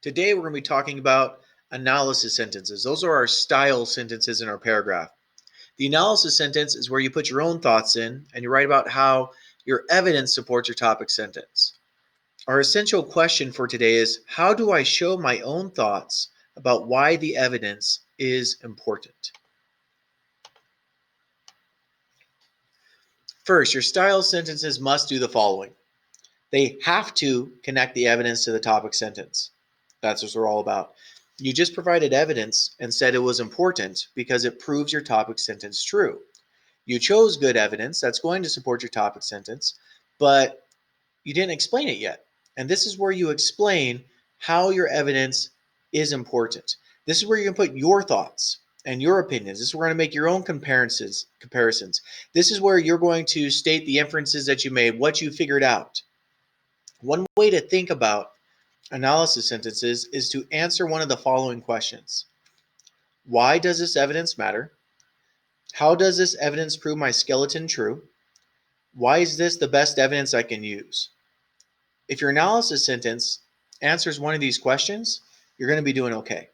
Today we're going to be talking about analysis sentences. Those are our style sentences in our paragraph. The analysis sentence is where you put your own thoughts in and you write about how your evidence supports your topic sentence. Our essential question for today is, how do I show my own thoughts about why the evidence is important? First, your style sentences must do the following. They have to connect the evidence to the topic sentence. That's what we're all about. You just provided evidence and said it was important because it proves your topic sentence true. You chose good evidence that's going to support your topic sentence, but you didn't explain it yet. And this is where you explain how your evidence is important. This is where you can put your thoughts and your opinions. This is where we're going to make your own comparisons. This is where you're going to state the inferences that you made, what you figured out. One way to think about analysis sentences is to answer one of the following questions. Why does this evidence matter? How does this evidence prove my skeleton true? Why is this the best evidence I can use? If your analysis sentence answers one of these questions, you're going to be doing okay.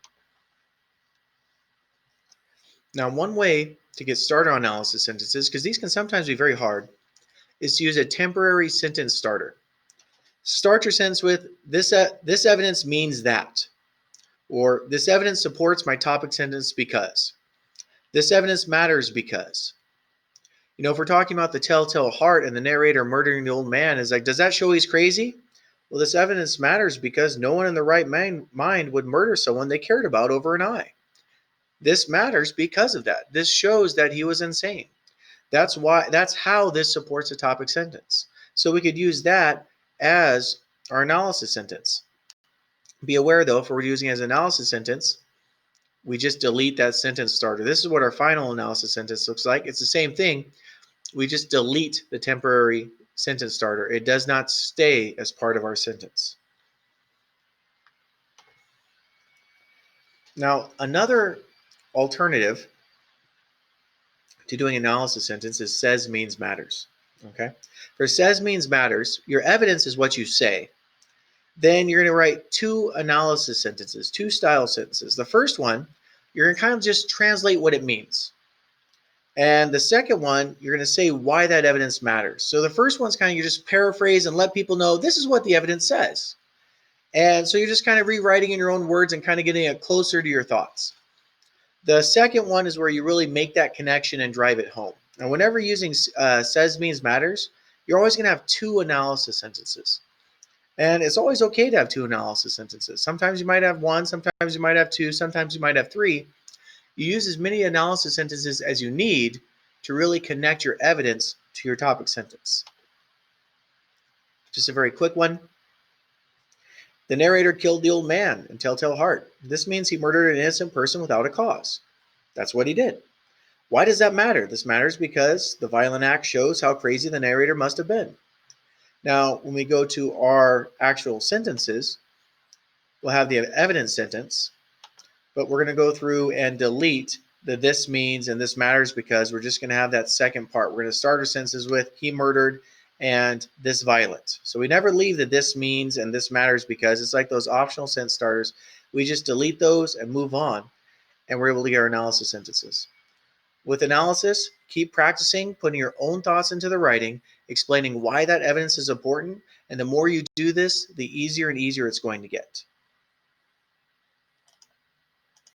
Now, one way to get started on analysis sentences, because these can sometimes be very hard, is to use a temporary sentence starter. Start your sentence with, this evidence means that, or this evidence supports my topic sentence because. This evidence matters because. If we're talking about the telltale heart and the narrator murdering the old man, is like, does that show he's crazy? Well, this evidence matters because no one in their right mind would murder someone they cared about over an eye. This matters because of that. This shows that he was insane. That's how this supports a topic sentence. So we could use that as our analysis sentence. Be aware though, if we're using it as an analysis sentence, we just delete that sentence starter. This is what our final analysis sentence looks like. It's the same thing. We just delete the temporary sentence starter. It does not stay as part of our sentence. Now, another alternative to doing analysis sentence is says means matters. Okay? For says means matters, your evidence is what you say. Then you're going to write two analysis sentences, two style sentences. The first one, you're going to kind of just translate what it means. And the second one, you're going to say why that evidence matters. So the first one's kind of, you just paraphrase and let people know this is what the evidence says. And so you're just kind of rewriting in your own words and kind of getting it closer to your thoughts. The second one is where you really make that connection and drive it home. And whenever using says means matters, you're always going to have two analysis sentences. And it's always okay to have two analysis sentences. Sometimes you might have one, sometimes you might have two, sometimes you might have three. You use as many analysis sentences as you need to really connect your evidence to your topic sentence. Just a very quick one. The narrator killed the old man in Telltale Heart. This means he murdered an innocent person without a cause. That's what he did. Why does that matter? This matters because the violent act shows how crazy the narrator must have been. Now, when we go to our actual sentences, we'll have the evidence sentence, but we're going to go through and delete the this means and this matters because we're just going to have that second part. We're going to start our sentences with he murdered and this violent. So we never leave the this means and this matters because it's like those optional sentence starters. We just delete those and move on, and we're able to get our analysis sentences. With analysis, keep practicing putting your own thoughts into the writing, explaining why that evidence is important, and the more you do this, the easier and easier it's going to get.